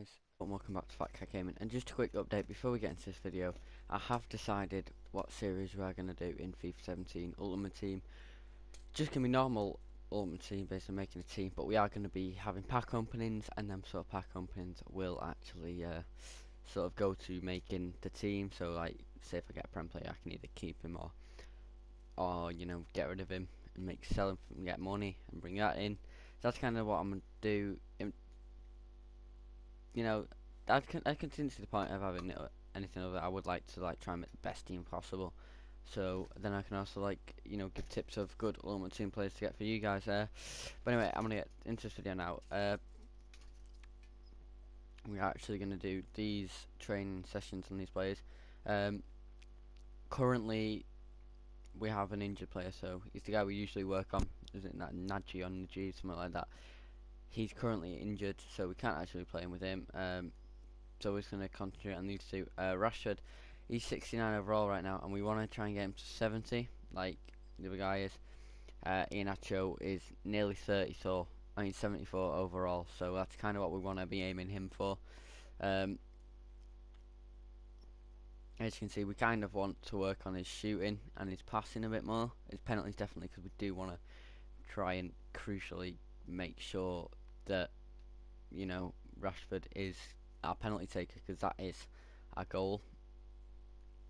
guys, and welcome back to Fat Cat Gaming. And just a quick update before we get into this video, I have decided what series we are going to do in FIFA 17 Ultimate Team. Just going to be normal Ultimate Team based on making a team, but we are going to be having pack openings, and them sort of pack openings will actually sort of go to making the team. So like, say if I get a Prem player, I can either keep him or you know, get rid of him and sell him and get money and bring that in. So that's kind of what I'm going to do. You know, I continue to the point of having anything other. I would like to try and make the best team possible. So then I can also give tips of good ultimate team players to get for you guys there. But anyway, I'm gonna get into this video now. We're actually gonna do these training sessions on these players. Currently we have an injured player, so he's the guy we usually work on. Is it Naji on the G, something like that? He's currently injured, so we can't actually play him with him. So we're just going to concentrate on these two. Rashford, he's 69 overall right now, and we want to try and get him to 70, like the other guy is. Iheanacho is nearly 30, so I mean 74 overall, so that's kind of what we want to be aiming him for. As you can see, we kind of want to work on his shooting and his passing a bit more. His penalties definitely, because we do want to try and crucially make sure that, you know, Rashford is our penalty taker, because that is our goal,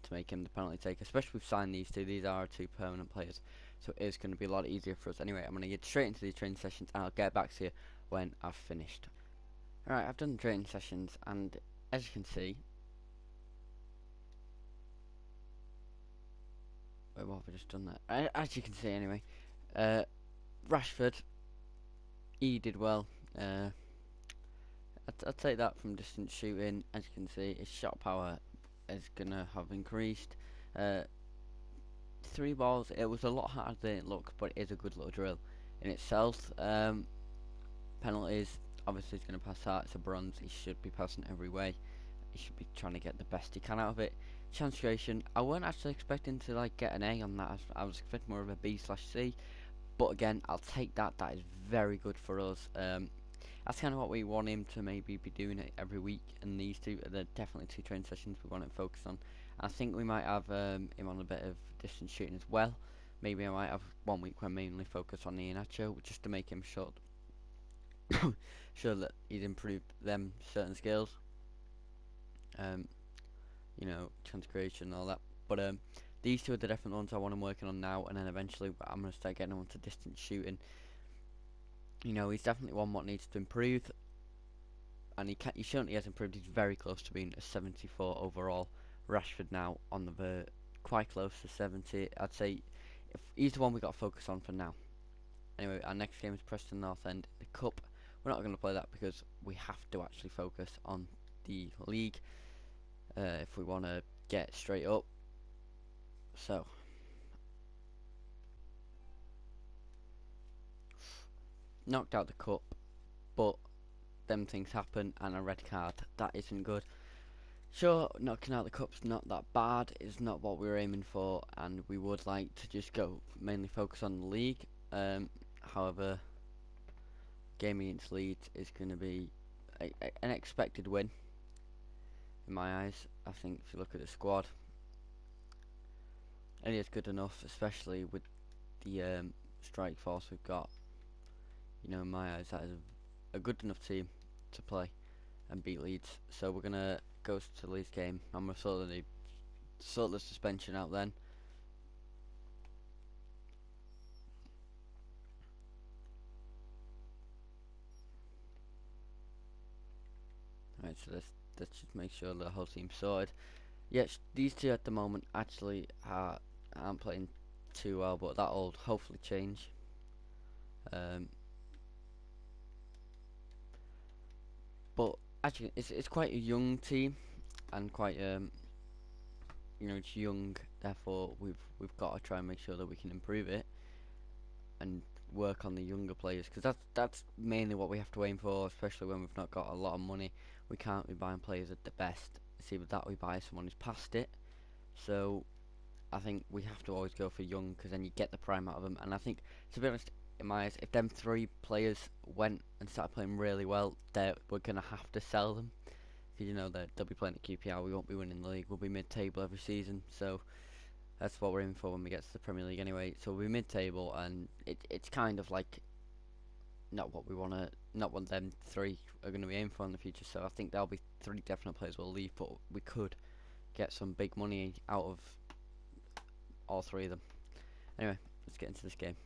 to make him the penalty taker. Especially we've signed these two. These are our two permanent players, so it is going to be a lot easier for us. Anyway, I'm going to get straight into these training sessions, and I'll get back to you when I've finished. Alright, I've done the training sessions, and as you can see, wait, what have I just done there? As you can see, anyway, Rashford, he did well. I'd take that from distance shooting. As you can see, his shot power is gonna have increased. 3 balls, it was a lot harder than it looked, but it is a good little drill in itself. Penalties, obviously he's gonna pass that. It's a bronze, he should be passing every way. He should be trying to get the best he can out of it. Chance creation, I weren't actually expecting to get an A on that. I was expecting more of a B/C, but again, I'll take that. That is very good for us. That's kind of what we want him to maybe be doing it every week, and these two are definitely two training sessions we want him to focus on. I think we might have him on a bit of distance shooting as well. Maybe I might have 1 week where I mainly focus on the Iheanacho, just to make him sure that he's improved them certain skills. You know, chance creation and all that. But these two are the definite ones I want him working on now, and then eventually I'm going to start getting on to distance shooting. You know, he's definitely one what needs to improve, and he certainly has improved. He's very close to being a 74 overall. Rashford now on the quite close to 70. I'd say if he's the one we got to focus on for now. Anyway, our next game is Preston North End, the Cup. We're not going to play that because we have to actually focus on the league if we want to get straight up. So knocked out the cup, but them things happen, and a red card, that isn't good. Sure, knocking out the cup's not that bad, it's not what we were aiming for, and we would like to just go mainly focus on the league. However, game against Leeds is going to be an expected win in my eyes. I think if you look at the squad, it is good enough, especially with the strike force we've got. You know, in my eyes, that is a good enough team to play and beat Leeds. So we're gonna go to Leeds game. I'm gonna sort the suspension out then. Right, so let's just make sure the whole team's sorted. Yes, these two at the moment actually aren't playing too well, but that'll hopefully change. But actually, it's quite a young team, and quite you know, it's young. Therefore, we've got to try and make sure that we can improve it and work on the younger players, because that's mainly what we have to aim for. Especially when we've not got a lot of money, we can't be buying players at the best. It's either that we buy someone who's past it. So I think we have to always go for young, because then you get the prime out of them. And I think, to be honest, in my eyes, if them 3 players went and started playing really well, we're gonna have to sell them. 'cause you know that they'll be playing at QPR. We won't be winning the league. We'll be mid-table every season. So that's what we're in for when we get to the Premier League anyway. So we'll be mid-table, and it's kind of like not what we want to, not what them three are going to be aiming for in the future. So I think there'll be three definite players will leave, but we could get some big money out of all three of them. Anyway, let's get into this game.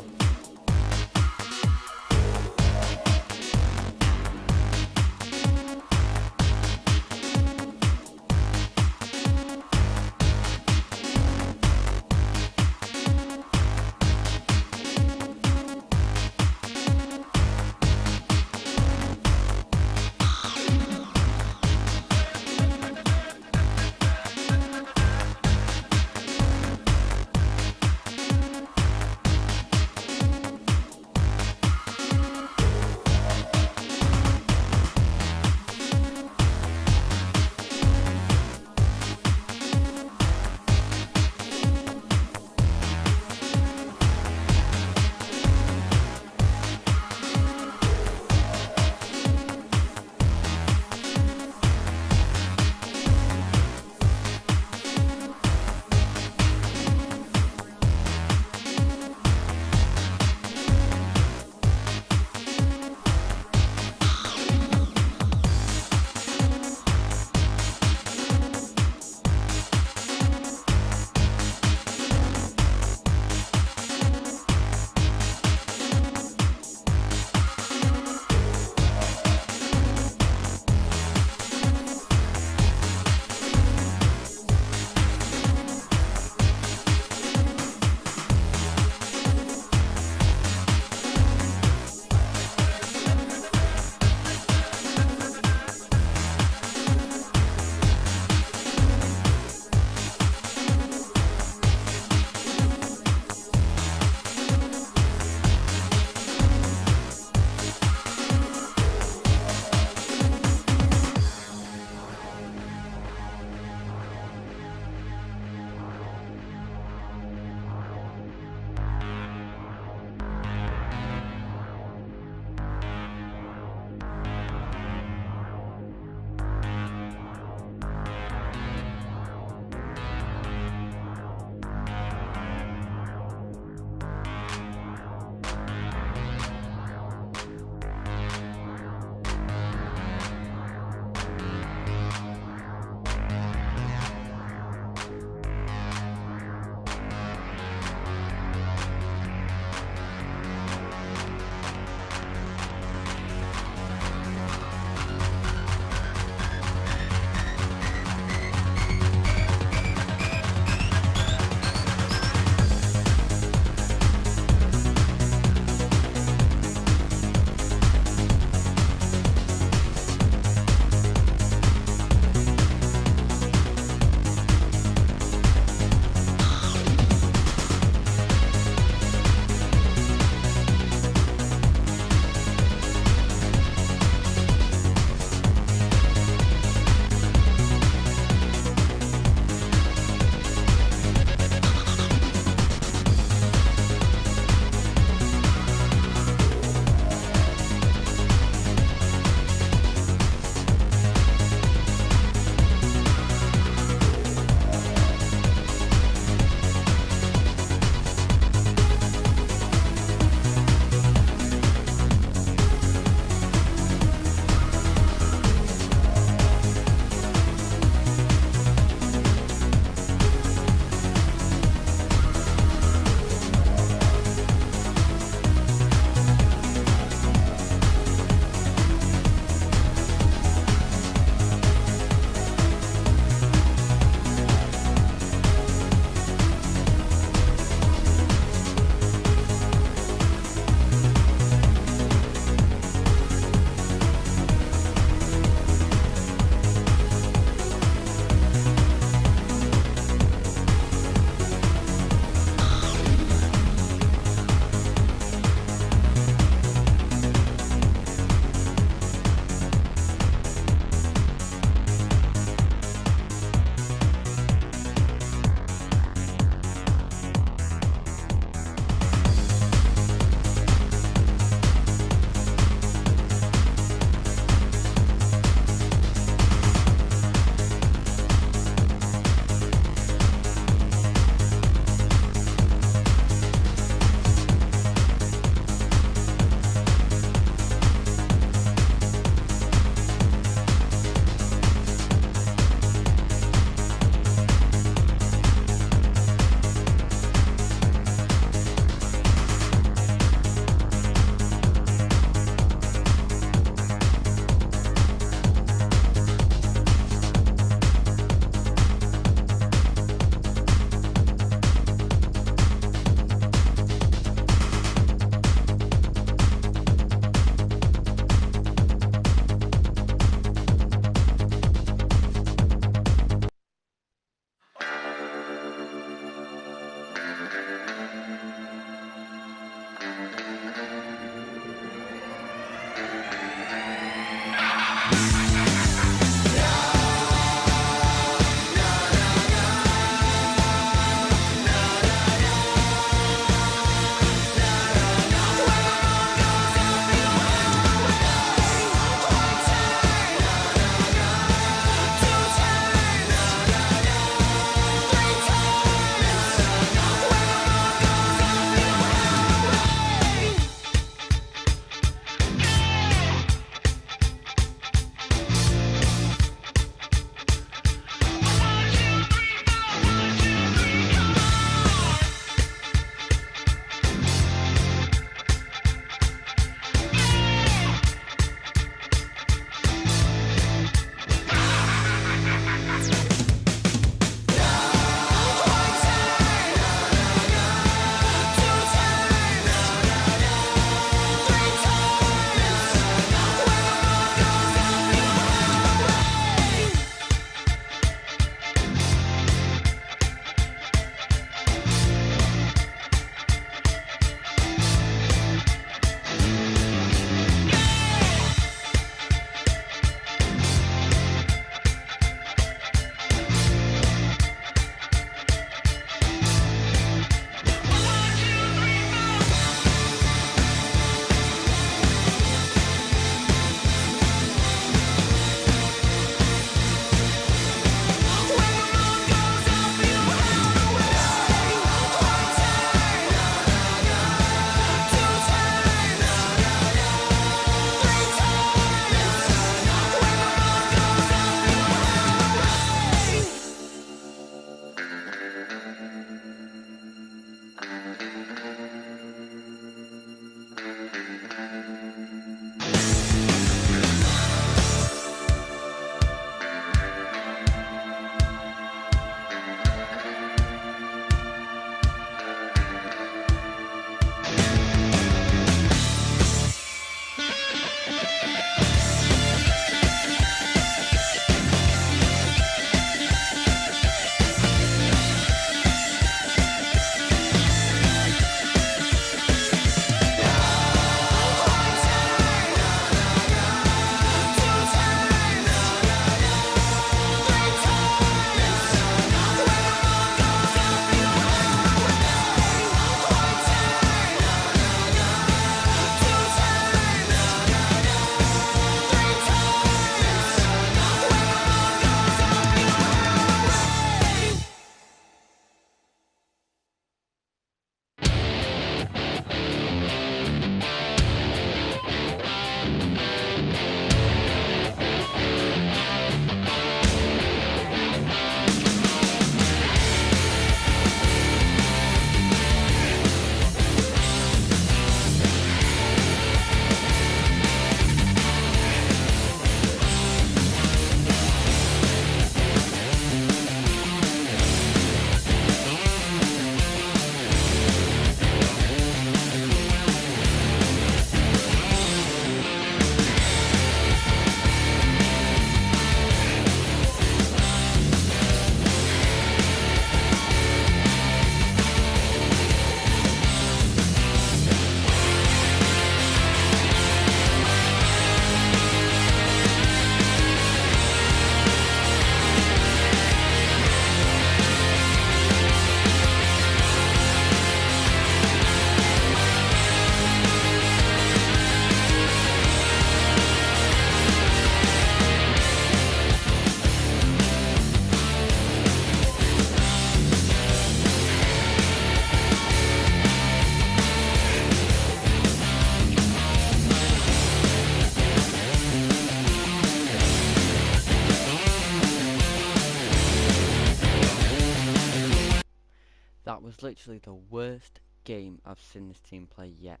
that was literally the worst game I've seen this team play yet.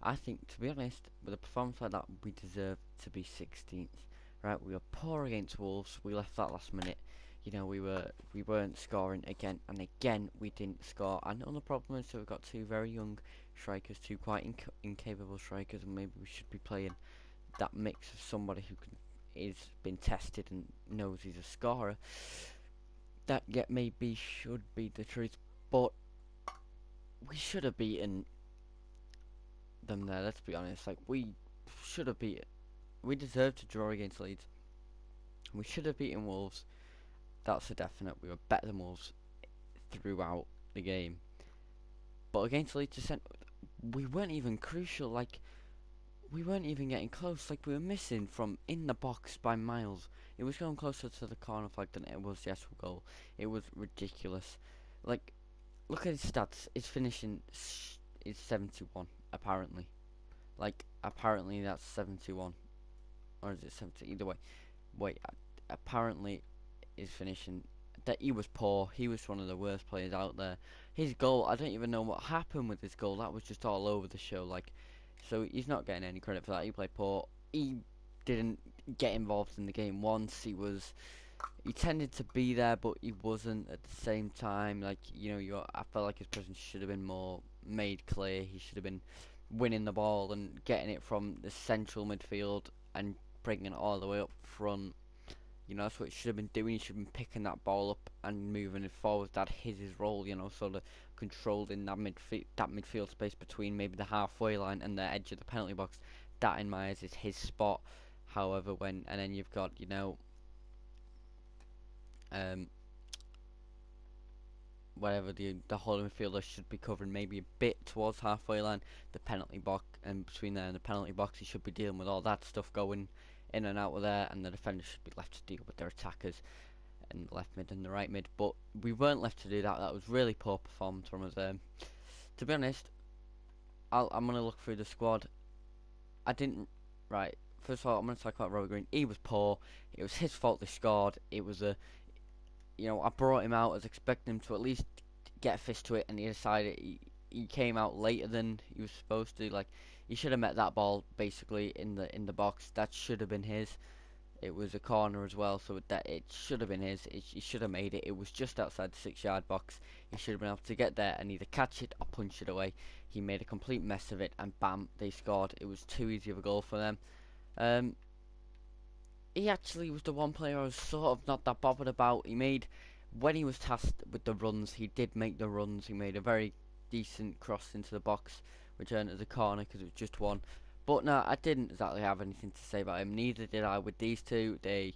I think, to be honest, with a performance like that, we deserve to be 16th. Right, we were poor against Wolves. We left that last minute. You know, we weren't scoring again, and again we didn't score. I know the problem is that we've got two very young strikers, two quite incapable strikers, and maybe we should be playing that mix of somebody who is been tested and knows he's a scorer. That yet maybe should be the truth, but we should have beaten them there. Let's be honest. Like, we should have beaten. We deserved to draw against Leeds. We should have beaten Wolves. That's a definite. We were better than Wolves throughout the game. But against Leeds, we weren't even crucial. Like, we weren't even getting close. Like, we were missing from in the box by miles. It was going closer to the corner flag than it was the actual goal. It was ridiculous. Like, look at his stats. His finishing is 71, apparently. Like, apparently that's 71. Or is it 70? Either way. Wait, apparently his finishing, that he was poor. He was one of the worst players out there. His goal, I don't even know what happened with his goal. That was just all over the show. Like, so he's not getting any credit for that. He played poor. He didn't get involved in the game once. He tended to be there, but he wasn't at the same time. Like, you know, I felt like his presence should have been more made clear. He should have been winning the ball and getting it from the central midfield and bringing it all the way up front. You know, that's what he should have been doing. He should have been picking that ball up and moving it forward. That's his role, you know, sort of controlling that midfield space between maybe the halfway line and the edge of the penalty box. That, in my eyes, is his spot. However, and then you've got, you know, whatever the whole midfielder should be covering maybe a bit towards halfway line, the penalty box, and between there and the penalty box, he should be dealing with all that stuff going in and out of there, and the defenders should be left to deal with their attackers and the left mid and the right mid. But we weren't left to do that. That was really poor performance from us. To be honest, I'm gonna look through the squad. I didn't. Right. First of all, I'm gonna talk about Robert Green. He was poor. It was his fault they scored. It was you know, I brought him out as expecting him to at least get a fist to it, and he decided he came out later than he was supposed to. Like, he should have met that ball basically in the box. That should have been his. It was a corner as well, so that it should have been his. He should have made it. It was just outside the 6-yard box. He should have been able to get there and either catch it or punch it away. He made a complete mess of it, and bam, they scored. It was too easy of a goal for them. He actually was the one player I was sort of not that bothered about. When he was tasked with the runs, he did make the runs. He made a very decent cross into the box, which earned as a corner because it was just one. But no, I didn't exactly have anything to say about him. Neither did I with these two. They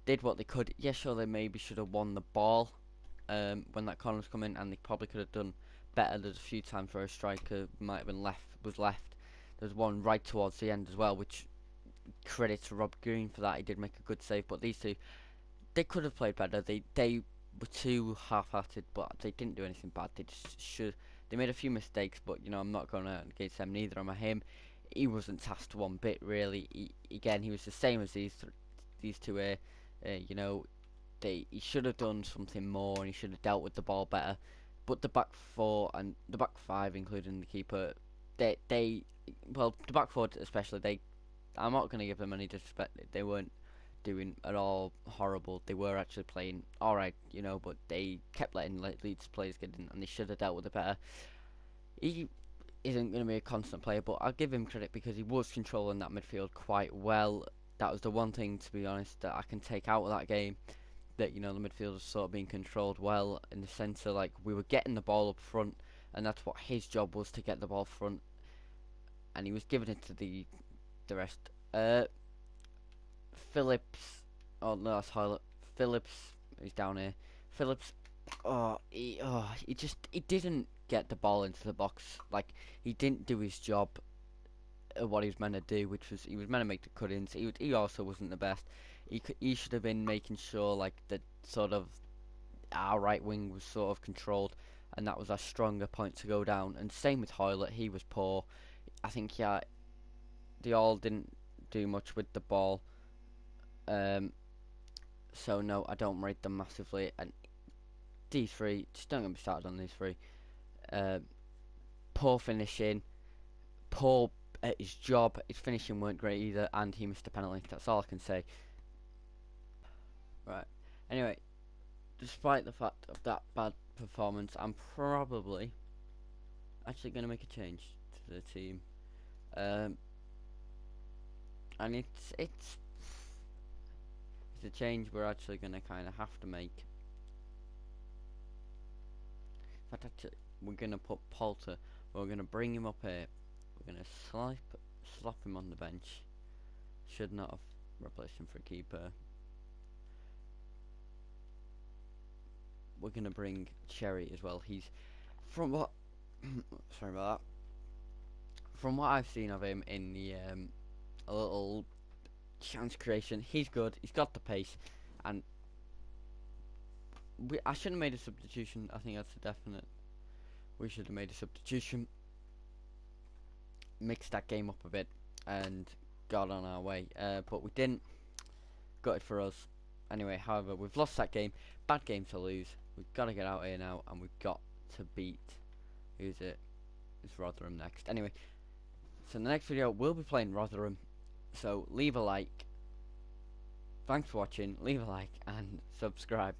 did what they could. Yeah, sure, they maybe should have won the ball when that corner was coming, and they probably could have done better. There's a few times where a striker might have been left. There's one right towards the end as well, which credit to Rob Green for that. He did make a good save, but these two, they could have played better. They were too half-hearted, but they didn't do anything bad. They just should. They made a few mistakes, but you know, I'm not going to against them. Neither am I him. He wasn't tasked one bit really. He was the same as these two here. You know, he should have done something more, and he should have dealt with the ball better. But the back four and the back five, including the keeper, well, the back four especially, I'm not going to give them any disrespect. They weren't doing at all horrible. They were actually playing alright, you know, but they kept letting Leeds players get in, and they should have dealt with it better. He isn't going to be a constant player, but I'll give him credit because he was controlling that midfield quite well. That was the one thing, to be honest, that I can take out of that game. That, you know, the midfield was sort of being controlled well, in the sense of, like, we were getting the ball up front, and that's what his job was, to get the ball front, and he was giving it to the rest. Phillips. Oh no, that's Hoylett. Phillips. He's down here. Phillips. He didn't get the ball into the box. Like, he didn't do his job of what he was meant to do, which was he was meant to make the cut-ins. He also wasn't the best. He should have been making sure, like, that sort of our right wing was sort of controlled, and that was our stronger point to go down. And same with Hoylett. He was poor. I think, yeah, they all didn't do much with the ball. So no, I don't rate them massively. And these three, just don't get me started on these three. Poor finishing, poor at his job. His finishing weren't great either, and he missed a penalty. That's all I can say. Right. Anyway, despite the fact of that bad performance, I'm probably actually going to make a change to the team. And it's a change we're actually going to kind of have to make. In fact, actually, we're going to put Poulter. We're going to bring him up here. We're going to slap him on the bench. Should not have replaced him for a keeper. We're going to bring Cherry as well. He's, from what sorry about that. From what I've seen of him in the a little chance creation, he's good. He's got the pace, and I shouldn't have made a substitution. I think that's a definite. We should have made a substitution, mixed that game up a bit, and got on our way. But we didn't. Got it for us. Anyway, however, we've lost that game. Bad game to lose. We've got to get out here now, and we've got to beat. Who's it? It's Rotherham next. Anyway, so in the next video we'll be playing Rotherham. So leave a like. Thanks for watching. Leave a like and subscribe.